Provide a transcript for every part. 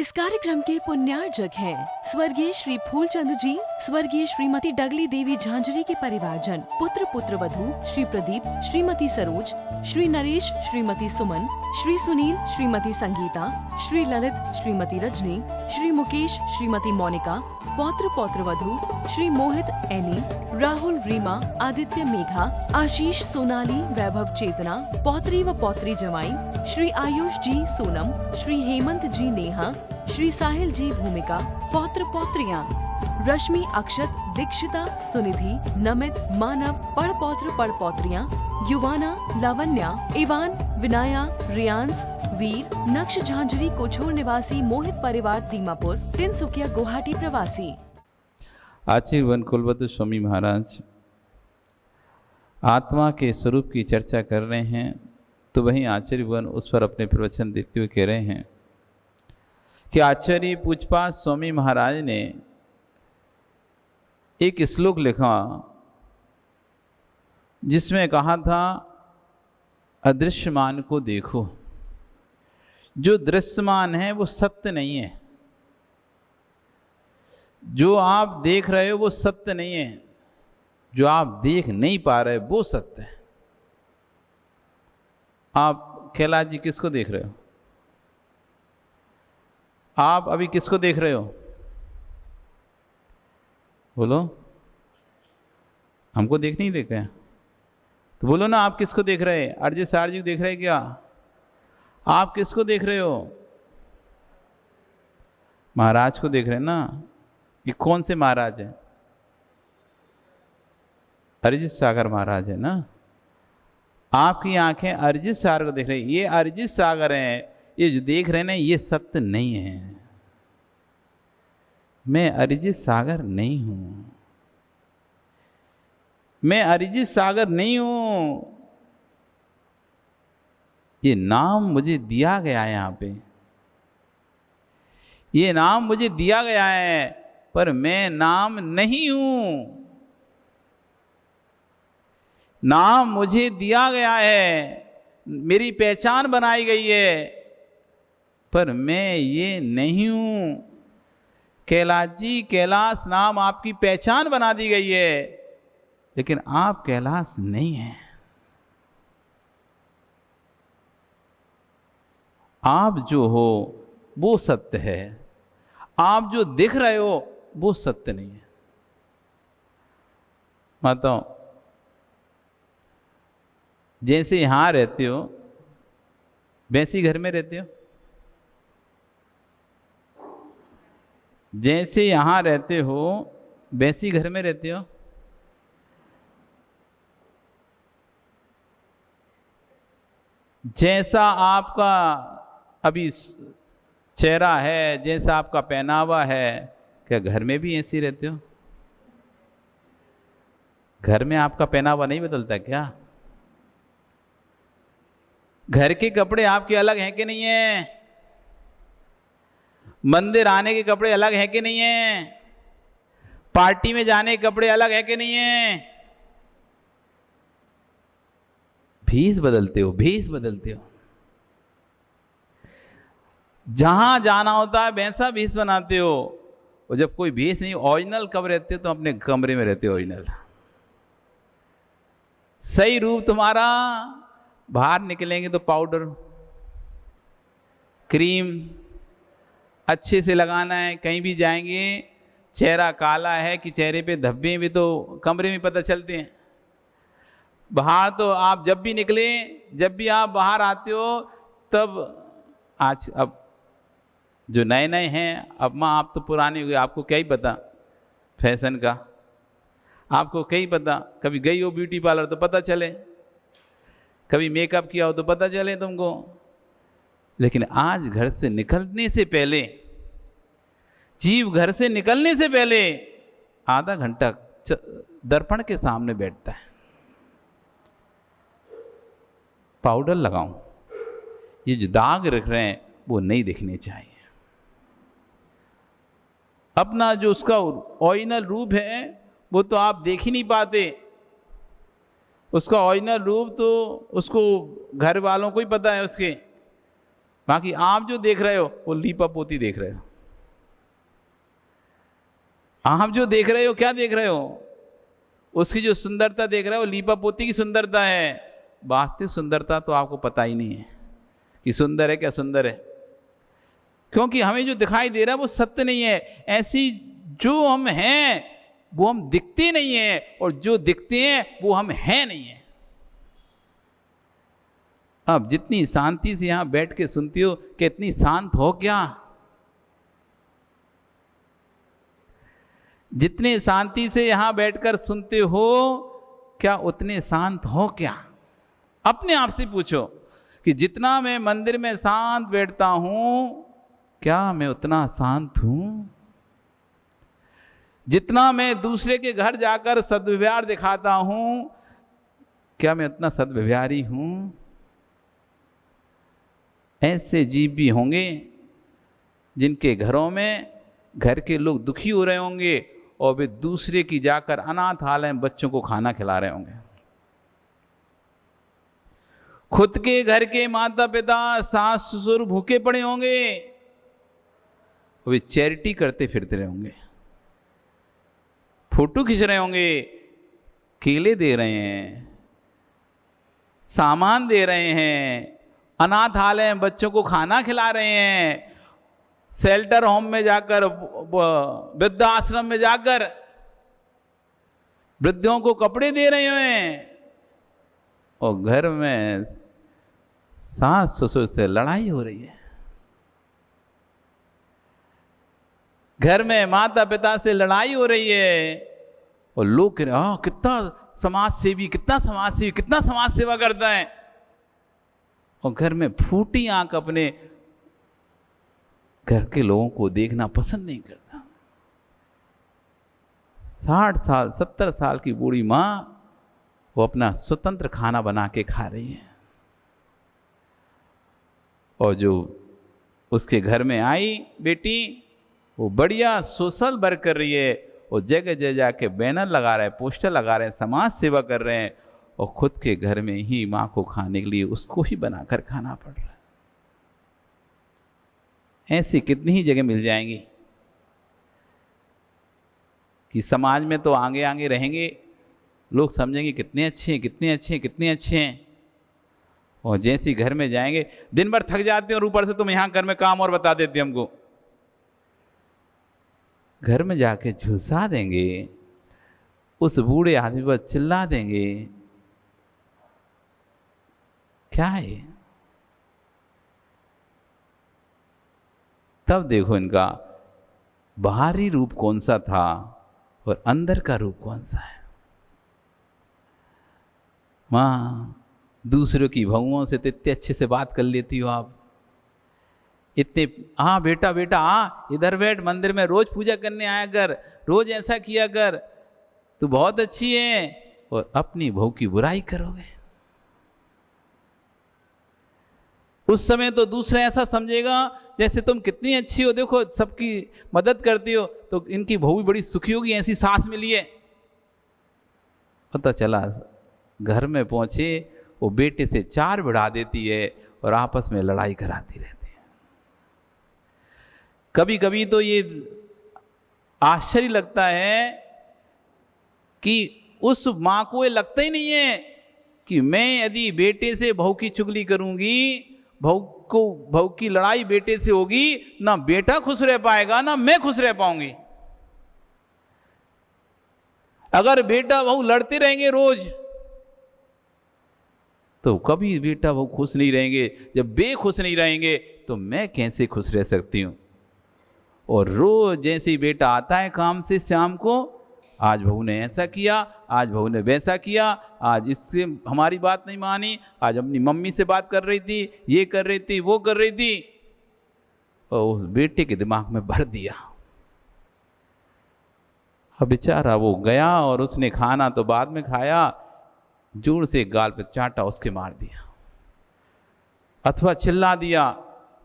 इस कार्यक्रम के पुण्यार्जक हैं स्वर्गीय श्री फूलचंद जी, स्वर्गीय श्रीमती डगली देवी झांझरी के परिवारजन, पुत्र पुत्र वधू श्री प्रदीप, श्रीमती सरोज, श्री नरेश, श्रीमती सुमन, श्री सुनील, श्रीमती संगीता, श्री ललित, श्रीमती रजनी, श्री मुकेश, श्रीमती मोनिका, पौत्र पौत्र वधू श्री मोहित, एनी, राहुल, रीमा, आदित्य, मेघा, आशीष, सोनाली, वैभव, चेतना, पौत्री व पौत्री जवाई श्री आयुष जी, सोनम, श्री हेमंत जी, नेहा, श्री साहिल जी, भूमिका, पौत्र पौत्रियां रश्मि, अक्षत, दीक्षिता, सुनिधि, नमित, मानव, पड़पौत्र पड़पौत्रियां युवाना, लावण्या, इवान, विनाया, रियांस, वीर, नक्श झांझरी, कोछोर निवासी, मोहित परिवार, दीमापुर, तिनसुकिया, गुवाहाटी प्रवासी। आचार्य वन कुलवतु स्वामी महाराज आत्मा के स्वरूप की चर्चा कर रहे हैं, तो वहीं आचार्य वन उस पर अपने प्रवचन देते हुए कह रहे हैं कि आचार्य पूज्यपाद स्वामी महाराज ने एक श्लोक लिखा जिसमें कहा था, अदृश्यमान को देखो। जो दृश्यमान है वो सत्य नहीं है, जो आप देख रहे हो वो सत्य नहीं है, जो आप देख नहीं पा रहे वो सत्य है। आप कैलाश जी किसको देख रहे हो? आप अभी किसको देख रहे हो? बोलो। हमको देख नहीं देख रहे हैं तो बोलो ना, आप किसको देख रहे हैं? अरजी सार जी को देख रहे हैं क्या? आप किसको देख रहे हो? महाराज को देख रहे हैं ना। ये कौन से महाराज हैं? अरिजित सागर महाराज है ना। आपकी आंखें अरिजित सागर को देख रही है। ये अरिजित सागर हैं, ये जो देख रहे हैं ना, ये सत्य नहीं है। मैं अरिजित सागर नहीं हूं, मैं अरिजित सागर नहीं हूं। ये नाम मुझे दिया गया है, यहां पे ये नाम मुझे दिया गया है, पर मैं नाम नहीं हूं। नाम मुझे दिया गया है, मेरी पहचान बनाई गई है, पर मैं ये नहीं हूं। कैलाश जी, कैलाश नाम आपकी पहचान बना दी गई है, लेकिन आप कैलाश नहीं हैं। आप जो हो वो सत्य है, आप जो दिख रहे हो वो सत्य नहीं है। माताओं, जैसे यहां रहते हो वैसे ही घर में रहते हो। जैसे यहां रहते हो वैसे ही घर में रहते हो। जैसा आपका अभी चेहरा है, जैसा आपका पहनावा है, क्या घर में भी ऐसे ही रहते हो? घर में आपका पहनावा नहीं बदलता क्या? घर के कपड़े आपके अलग हैं कि नहीं है? मंदिर आने के कपड़े अलग हैं कि नहीं है? पार्टी में जाने के कपड़े अलग हैं कि नहीं है? भेष बदलते हो, भेष बदलते हो। जहां जाना होता है वैसा भेष बनाते हो। और जब कोई भेष नहीं, ओरिजिनल कब रहते हो? तो अपने कमरे में रहते हो ओरिजिनल। सही रूप तुम्हारा, बाहर निकलेंगे तो पाउडर, क्रीम अच्छे से लगाना है। कहीं भी जाएंगे, चेहरा काला है कि चेहरे पे धब्बे भी तो कमरे में पता चलते हैं। बाहर तो आप जब भी निकले, जब भी आप बाहर आते हो, तब आज अब जो नए नए हैं, अब माँ आप तो पुराने हुए, आपको क्या ही पता फैशन का, आपको क्या ही पता। कभी गई हो ब्यूटी पार्लर तो पता चले, कभी मेकअप किया हो तो पता चले तुमको। लेकिन आज घर से निकलने से पहले, जीव घर से निकलने से पहले आधा घंटा दर्पण के सामने बैठता है। पाउडर लगाऊं, ये जो दाग रख रहे हैं वो नहीं दिखने चाहिए। अपना जो उसका ओरिजिनल रूप है वो तो आप देख ही नहीं पाते। उसका ओरिजिनल रूप तो उसको घर वालों को ही पता है उसके। बाकी आप जो देख रहे हो वो लीपा पोती देख रहे हो। आप जो देख रहे हो क्या देख रहे हो? उसकी जो सुंदरता देख रहे हो लीपा पोती की सुंदरता है। वास्तविक सुंदरता तो आपको पता ही नहीं है कि सुंदर है क्या सुंदर है, क्योंकि हमें जो दिखाई दे रहा है वो सत्य नहीं है। ऐसी जो हम हैं वो हम दिखते नहीं है, और जो दिखते हैं वो हम हैं नहीं है। अब जितनी शांति से यहां बैठ के सुनती हो कि इतनी शांत हो क्या? जितने शांति से यहां बैठकर सुनते हो क्या उतने शांत हो क्या? अपने आप से पूछो कि जितना मैं मंदिर में शांत बैठता हूं क्या मैं उतना शांत हूं? जितना मैं दूसरे के घर जाकर सद्व्यवहार दिखाता हूं क्या मैं उतना सद्व्यवहारी हूं? ऐसे जीव भी होंगे जिनके घरों में घर के लोग दुखी हो रहे होंगे और वे दूसरे की जाकर अनाथालय में बच्चों को खाना खिला रहे होंगे। खुद के घर के माता पिता सास ससुर भूखे पड़े होंगे, वे चैरिटी करते फिरते रहे होंगे, फोटो खींच रहे होंगे, केले दे रहे हैं, सामान दे रहे हैं, अनाथालय में बच्चों को खाना खिला रहे हैं, शेल्टर होम में जाकर, वृद्धाश्रम में जाकर वृद्धों को कपड़े दे रहे हैं, और घर में सास ससुर से लड़ाई हो रही है, घर में माता पिता से लड़ाई हो रही है, और लोग कह रहे हैं कितना समाज सेवी, कितना समाज सेवी, कितना समाज सेवा करता है, और घर में फूटी आंख अपने घर के लोगों को देखना पसंद नहीं करता। 60 साल 70 साल की बूढ़ी मां वो अपना स्वतंत्र खाना बना के खा रही है, और जो उसके घर में आई बेटी वो बढ़िया सोशल वर्क कर रही है, और जगह जगह जाके बैनर लगा रहे हैं, पोस्टर लगा रहे हैं, समाज सेवा कर रहे हैं, और खुद के घर में ही मां को खाने के लिए उसको ही बनाकर खाना पड़ रहा है। ऐसी कितनी ही जगह मिल जाएंगी कि समाज में तो आगे आगे रहेंगे, लोग समझेंगे कितने अच्छे हैं, कितने अच्छे हैं, कितने अच्छे हैं, और जैसे घर में जाएंगे दिन भर थक जाते हैं और ऊपर से तुम यहां घर में काम और बता देते हमको। घर में जाके झुलसा देंगे, उस बूढ़े आदमी पर चिल्ला देंगे, क्या है? तब देखो इनका बाहरी रूप कौन सा था और अंदर का रूप कौन सा है। मां दूसरों की बहुओं से तो इतने अच्छे से बात कर लेती हो आप, इतने हाँ बेटा बेटा हाँ इधर बैठ, मंदिर में रोज पूजा करने आया कर, रोज ऐसा किया कर, तू बहुत अच्छी है, और अपनी बहू की बुराई करोगे। उस समय तो दूसरा ऐसा समझेगा जैसे तुम कितनी अच्छी हो, देखो सबकी मदद करती हो, तो इनकी बहू भी बड़ी सुखी होगी, ऐसी सास मिली है। पता चला घर में पहुंचे वो बेटे से 4 बढ़ा देती है और आपस में लड़ाई कराती रहती है। कभी कभी तो ये आश्चर्य लगता है कि उस मां को ये लगता ही नहीं है कि मैं यदि बेटे से बहू की चुगली करूंगी, बहू की लड़ाई बेटे से होगी, ना बेटा खुश रह पाएगा ना मैं खुश रह पाऊंगी। अगर बेटा बहू लड़ते रहेंगे रोज तो कभी बेटा बहू खुश नहीं रहेंगे। जब बे खुश नहीं रहेंगे तो मैं कैसे खुश रह सकती हूं। और रोज जैसे ही बेटा आता है काम से शाम को, आज बहू ने ऐसा किया, आज बहू ने वैसा किया, आज इससे हमारी बात नहीं मानी, आज अपनी मम्मी से बात कर रही थी, ये कर रही थी, वो कर रही थी, और उस बेटे के दिमाग में भर दिया। अब बेचारा वो गया और उसने खाना तो बाद में खाया, जोर से गाल पे चाटा उसके मार दिया, अथवा चिल्ला दिया,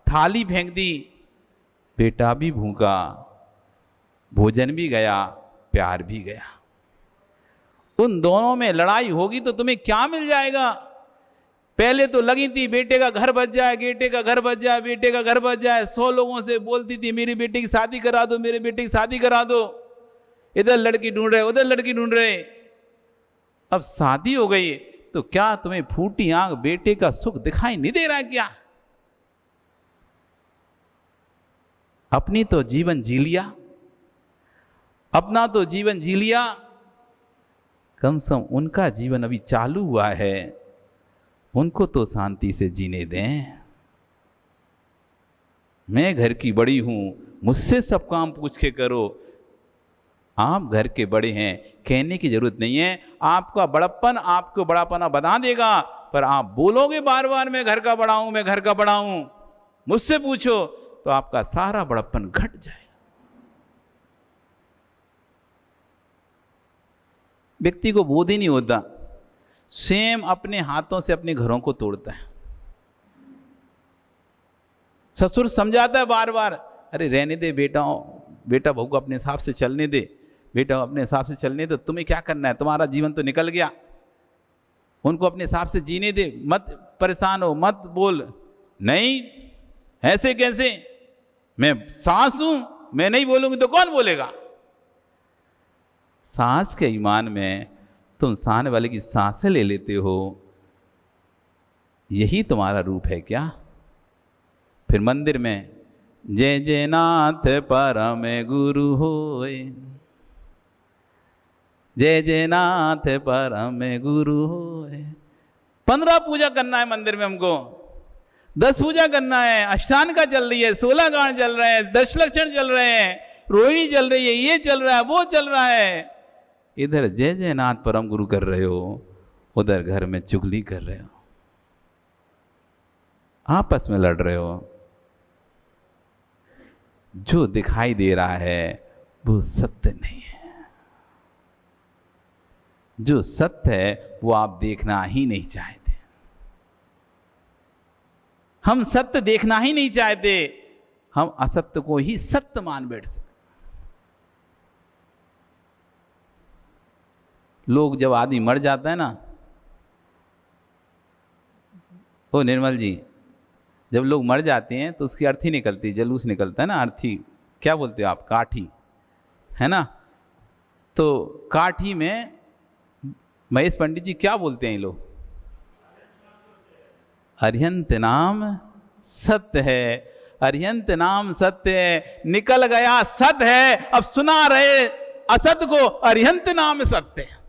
थाली फेंक दी। बेटा भी भूखा, भोजन भी गया, प्यार भी गया। उन दोनों में लड़ाई होगी तो तुम्हें क्या मिल जाएगा? पहले तो लगी थी बेटे का घर बच जाए, बेटे का घर बच जाए, बेटे का घर बच जाए। 100 लोगों से बोलती थी मेरी बेटे की शादी करा दो, मेरे बेटे की शादी करा दो। इधर लड़की ढूंढ रहे, उधर लड़की ढूंढ रहे। अब शादी हो गई तो क्या तुम्हें फूटी आंख बेटे का सुख दिखाई नहीं दे रहा है क्या? अपनी तो जीवन जी लिया, अपना तो जीवन जी लिया, कम से कम उनका जीवन अभी चालू हुआ है, उनको तो शांति से जीने दें। मैं घर की बड़ी हूं, मुझसे सब काम पूछ के करो। आप घर के बड़े हैं, कहने की जरूरत नहीं है। आपका बड़प्पन आपको बड़ापना बना देगा, पर आप बोलोगे बार बार मैं घर का बड़ा हूं, मैं घर का बड़ा हूं, मुझसे पूछो, तो आपका सारा बड़प्पन घट जाएगा। व्यक्ति को बोध ही नहीं होता, स्वयं अपने हाथों से अपने घरों को तोड़ता है। ससुर समझाता है बार बार, अरे रहने दे बेटा, बेटा बहू को अपने हिसाब से चलने दे, बेटा अपने हिसाब से चलने दे, तुम्हें क्या करना है, तुम्हारा जीवन तो निकल गया, उनको अपने हिसाब से जीने दे, मत परेशान हो, मत बोल। नहीं, ऐसे कैसे, मैं सास हूं, मैं नहीं बोलूंगी तो कौन बोलेगा? सास के ईमान में तुम सामने वाले की सांसें ले लेते हो, यही तुम्हारा रूप है क्या? फिर मंदिर में जय जय नाथ परम गुरु होए, जय जय नाथ परम गुरु होए। 15 पूजा करना है मंदिर में हमको, 10 पूजा करना है, अष्टांग का चल रही है, 16 गान चल रहे हैं, 10 लक्षण चल रहे हैं, रोहिणी चल रही है, ये चल रहा है, वो चल रहा है। इधर जय जय नाथ परम गुरु कर रहे हो, उधर घर में चुगली कर रहे हो, आपस में लड़ रहे हो। जो दिखाई दे रहा है वो सत्य नहीं है, जो सत्य है वो आप देखना ही नहीं चाहते। हम सत्य देखना ही नहीं चाहते, हम असत्य को ही सत्य मान बैठते। लोग जब आदमी मर जाता है ना, ओ निर्मल जी, जब लोग मर जाते हैं तो उसकी अर्थी निकलती है, जलूस निकलता है ना, अर्थी क्या बोलते हो आप, काठी है ना। तो काठी में महेश पंडित जी क्या बोलते हैं ये लोग, अरिहंत नाम सत्य है, अरिहंत नाम सत्य है, निकल गया सत्य है, अब सुना रहे असत को, अरिहंत नाम सत्य है।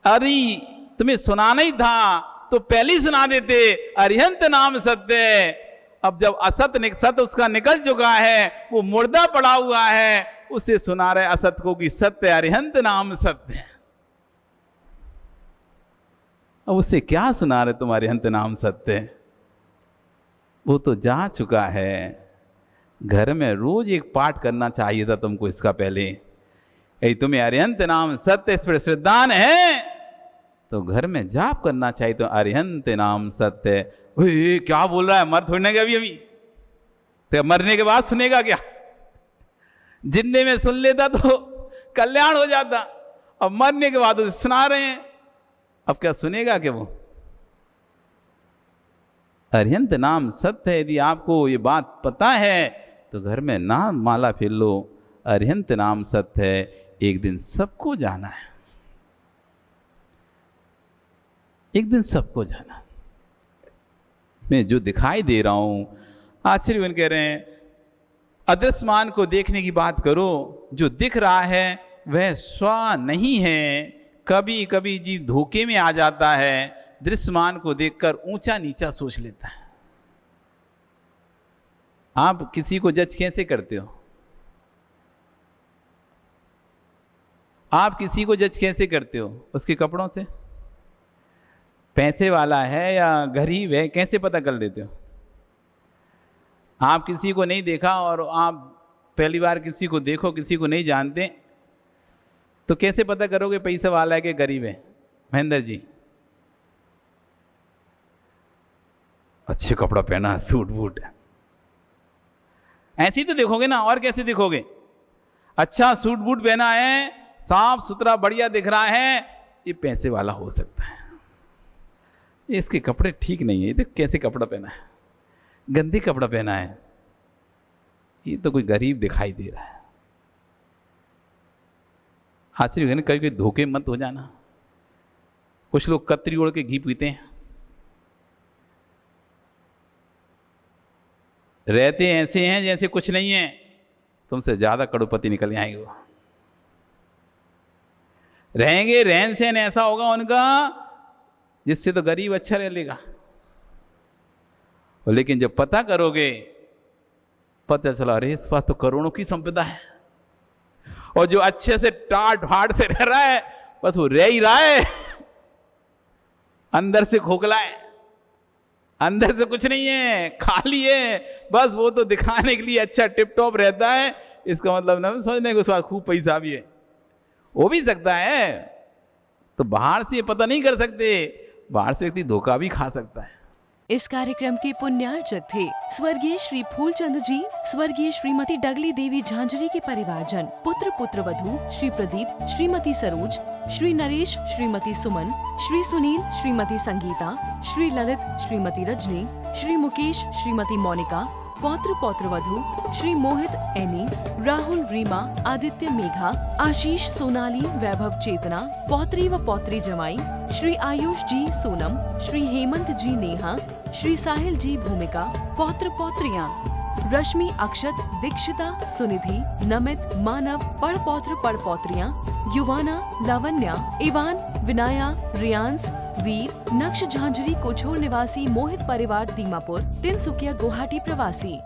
अरे तुम्हें सुनाना ही था तो पहले ही सुना देते, अरिहंत नाम सत्य है। अब जब असत उसका निकल चुका है, वो मुर्दा पड़ा हुआ है, उसे सुना रहे असत को कि सत्य अरिहंत नाम सत्य है। अब उसे क्या सुना रहे तुम, अरिहंत नाम सत्य है? वो तो जा चुका है। घर में रोज एक पाठ करना चाहिए था तुमको इसका पहले। यदि तुम्हें अरिहंत नाम सत्य इस पर श्रद्धान है तो घर में जाप करना चाहिए। तो अरिहंत नाम सत्य, क्या बोल रहा है, मर थोड़ी ना गया अभी तो मरने के बाद सुनेगा क्या? जिंदे में सुन लेता तो कल्याण हो जाता, अब मरने के बाद उसे सुना रहे हैं, अब क्या सुनेगा क्या वो? अरिहंत नाम सत्य है। यदि आपको ये बात पता है तो घर में नाम माला फिर लो, अरिहंत नाम सत्य है, एक दिन सबको जाना है, एक दिन सबको जाना। मैं जो दिखाई दे रहा हूं, आचार्यवन कह रहे हैं अदृश्यमान को देखने की बात करो, जो दिख रहा है वह स्व नहीं है। कभी कभी जीव धोखे में आ जाता है, दृश्यमान को देखकर ऊंचा नीचा सोच लेता है। आप किसी को जज कैसे करते हो? आप किसी को जज कैसे करते हो? उसके कपड़ों से? पैसे वाला है या गरीब है कैसे पता कर लेते हो? आप किसी को नहीं देखा और आप पहली बार किसी को देखो, किसी को नहीं जानते, तो कैसे पता करोगे पैसे वाला है कि गरीब है? महेंद्र जी, अच्छे कपड़ा पहना, सूट बूट, ऐसे ही तो देखोगे ना, और कैसे देखोगे? अच्छा सूट बूट पहना है, साफ सुथरा बढ़िया दिख रहा है, ये पैसे वाला हो सकता है। इसके कपड़े ठीक नहीं है, ये देख कैसे कपड़ा पहना है, गंदे कपड़ा पहना है, ये तो कोई गरीब दिखाई दे रहा है। आश्चर्य है, कभी कभी धोखे मत हो जाना। कुछ लोग कतरी ओढ़ के घी पीते हैं, रहते ऐसे हैं जैसे कुछ नहीं है, तुमसे ज्यादा करोड़पति निकल आएंगे वो। रहेंगे, रहन सहन ऐसा होगा उनका जिससे तो गरीब अच्छा रह लेगा। लेकिन जब पता करोगे, पता चला अरे इस पास तो करोड़ों की संपदा है, और जो अच्छे से टाट फाट से रह रहा है बस वो रह ही रहा है, अंदर से खोखला है, अंदर से कुछ नहीं है, खाली है, बस वो तो दिखाने के लिए अच्छा टिप टॉप रहता है। इसका मतलब ना समझने के बाद खूब पैसा भी है, हो भी सकता है। तो बाहर से ये पता नहीं कर सकते, बाहर से व्यक्ति धोखा भी खा सकता है। इस कार्यक्रम के पुण्यार्चक थे स्वर्गीय श्री फूलचंद जी, स्वर्गीय श्रीमती डगली देवी झांझरी के परिवारजन, पुत्र पुत्र वधू श्री प्रदीप, श्रीमती सरोज, श्री नरेश, श्रीमती सुमन, श्री सुनील, श्रीमती संगीता, श्री ललित, श्रीमती रजनी, श्री मुकेश, श्रीमती मोनिका, पौत्र पौत्र वधू श्री मोहित एनी, राहुल रीमा, आदित्य मेघा, आशीष सोनाली, वैभव चेतना, पौत्री व पौत्री जमाई, श्री आयुष जी सोनम, श्री हेमंत जी नेहा, श्री साहिल जी भूमिका, पौत्र पौत्रियां रश्मि, अक्षत, दीक्षिता, सुनिधि, नमित, मानव, पड़पौत्र पड़पौत्रियां, युवाना, लावण्या, इवान, विनाया, रियांस, वीर, नक्श झांझरी कोछोर निवासी मोहित परिवार दीमापुर, तिनसुकिया गुवाहाटी प्रवासी।